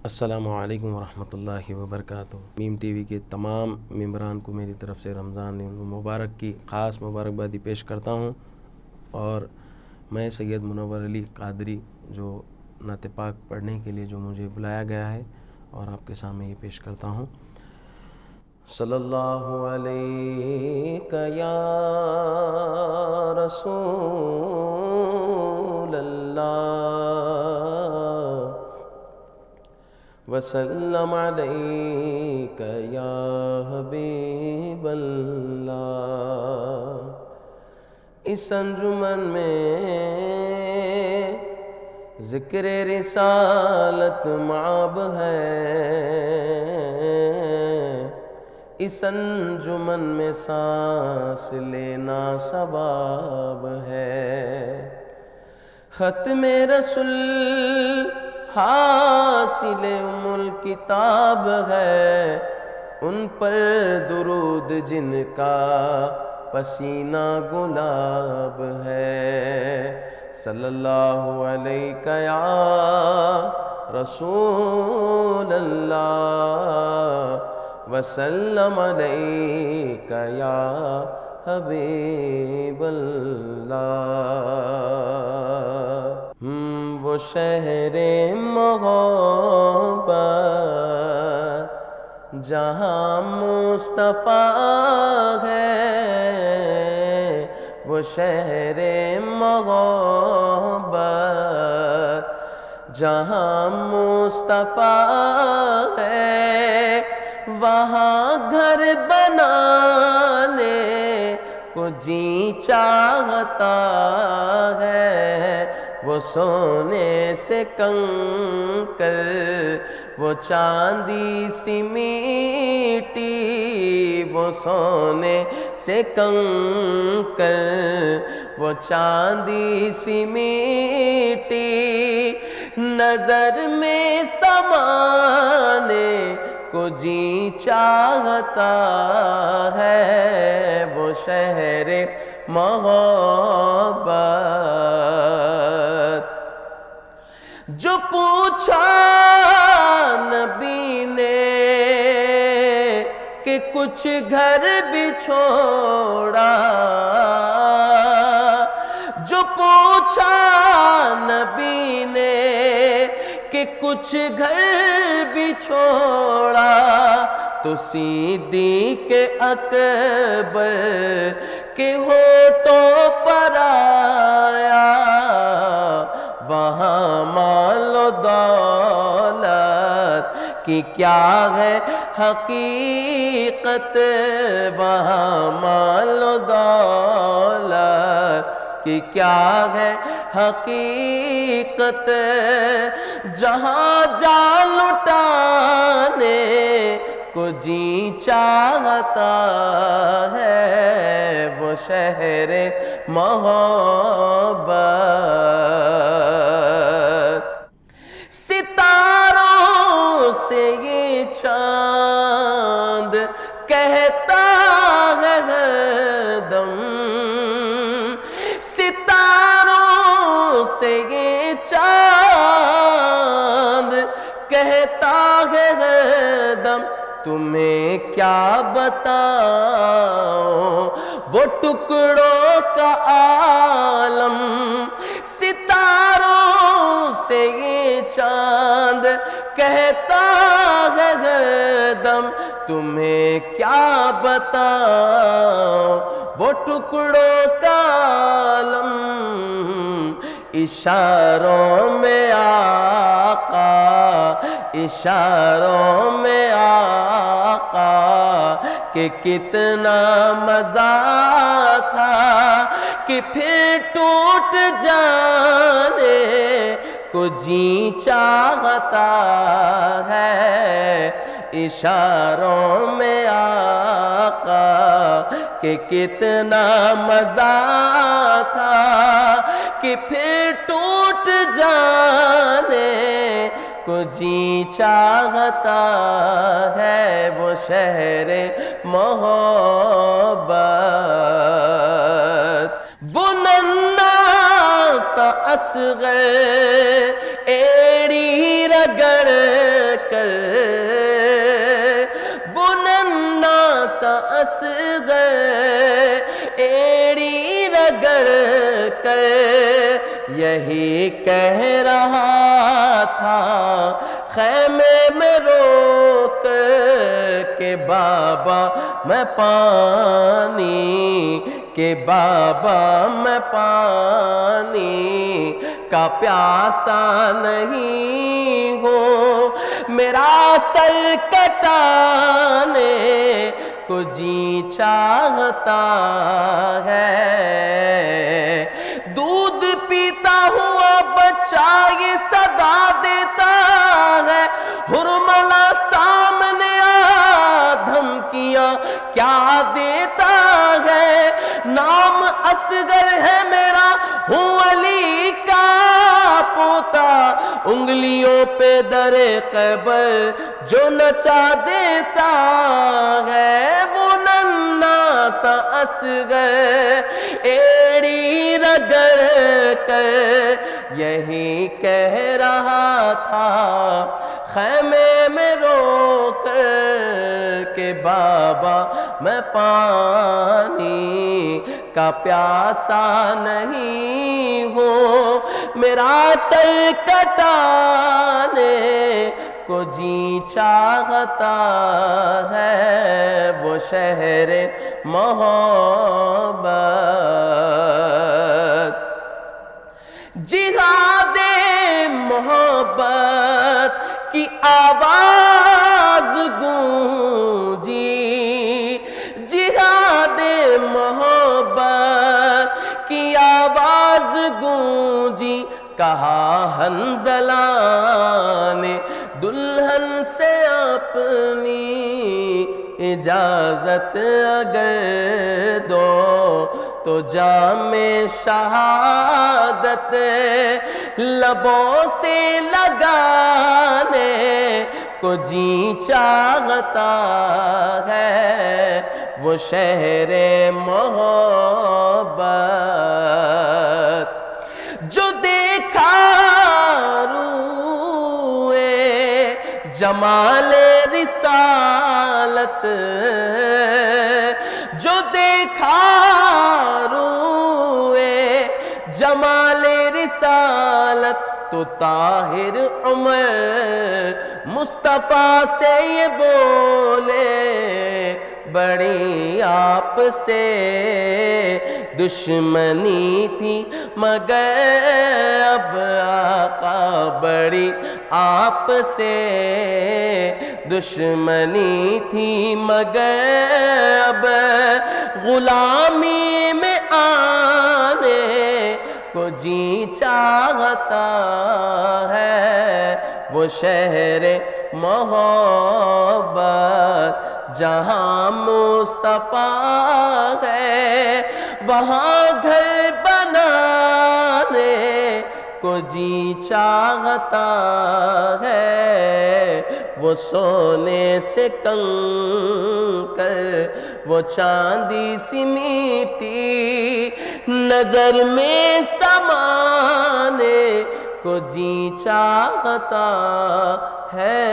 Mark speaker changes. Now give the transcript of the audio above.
Speaker 1: السلام علیکم ورحمۃ اللہ وبرکاتہ۔ میم ٹی وی کے تمام ممبران کو میری طرف سے رمضان المبارک کی خاص مبارکبادی پیش کرتا ہوں، اور میں سید منور علی قادری جو نعت پاک پڑھنے کے لیے جو مجھے بلایا گیا ہے اور آپ کے سامنے یہ پیش کرتا ہوں۔ صلی اللہ علیہ یا رسول اللہ وسلم علیک یا حبیب اللہ۔ اس انجمن میں ذکر رسالت معاب ہے، اس انجمن میں سانس لینا ثواب ہے۔ ختم رسول حاصل الکتاب ہے، ان پر درود جن کا پسینہ گلاب ہے۔ صلی اللہ علیہ یا رسول اللہ وسلم علیک یا حبیب اللہ۔ وہ شہر محبت جہاں مصطفیٰ ہے، وہ شہر محبت جہاں مصطفیٰ ہے، وہاں گھر بنانے کو جی چاہتا ہے۔ وہ سونے سے کنکر، وہ چاندی سی میٹی، وہ سونے سے کنکر، وہ چاندی سی میٹی، نظر میں سمانے کو جی چاہتا ہے۔ وہ شہر محبت جو پوچھا نبی نے کہ کچھ گھر بھی چھوڑا، جو پوچھا نبی نے کہ کچھ گھر بھی چھوڑا، تو صدیق اکبر کے ہونٹوں پر آیا، وہاں مال و دولت کی کیا ہے حقیقت، وہاں مال و دولت کہ کیا ہے حقیقت، جہاں جان لٹانے کو جی چاہتا ہے۔ وہ شہر محبت ستاروں سے یہ چاند کہتا ہے ہر دم، ستاروں سے یہ چاند کہتا ہے ہر دم، تمہیں کیا بتاؤں وہ ٹکڑوں کا عالم، ستاروں سے یہ چاند کہتا ہے ہر دم، تمہیں کیا بتاؤں وہ ٹکڑوں کا عالم، اشاروں میں آقا، اشاروں میں آقا کہ کتنا مزہ تھا کہ پھر ٹوٹ جانے کو جی چاہتا ہے۔ اشاروں میں آقا کہ کتنا مزہ تھا کہ پھر ٹوٹ جانے کو جی چاہتا ہے۔ وہ شہر محبت، وہ ننھا سا اصغر ایڑی رگڑ اصغر ایڑی رگڑ کر یہی کہہ رہا تھا خیمے میں رو کر کہ بابا میں پانی، کہ بابا میں پانی کا پیاسا نہیں ہوں، میرا سر کٹانے کو جی چاہتا ہے، دودھ پیتا ہوا بچہ یہ صدا دیتا ہے، حرملہ سامنے آ دھمکیاں کیا دیتا ہے، نام اصغر ہے میرا ہوں علی کا پوتا، انگلیوں پہ در قبر جو نچا دیتا ہے، وہ ننھا سا اصغر ایڑی رگڑ کر یہی کہہ رہا تھا خیمے میں رو کر کہ بابا میں پانی کا پیاسا نہیں ہوں، میرا سر کٹانے کو جی چاہتا ہے، وہ شہر محبت جہاد محبت کی آواز گونجی، جہاد محبت کی آواز گونجی، کہا حنظلہ نے دلہن سے اپنی اجازت اگر دو تو جام شہادت لبوں سے لگانے کو جی چاہتا ہے، وہ شہر محبت جو دیکھا روئے جمال رسالت، جو دیکھا روئے جمال رسالت، تو طاہر عمر مصطفیٰ سے یہ بولے بڑی آپ سے دشمنی تھی مگر اب آقا بڑی آپ سے دشمنی تھی مگر اب غلامی میں آنے کو جی چاہتا ہے، وہ شہر محبت جہاں مصطفیٰ ہے، وہاں گھر بنانے کو جی چاہتا ہے، وہ سونے سے کنکر وہ چاندی سی میٹی نظر میں سمانے کو جی چاہتا ہے۔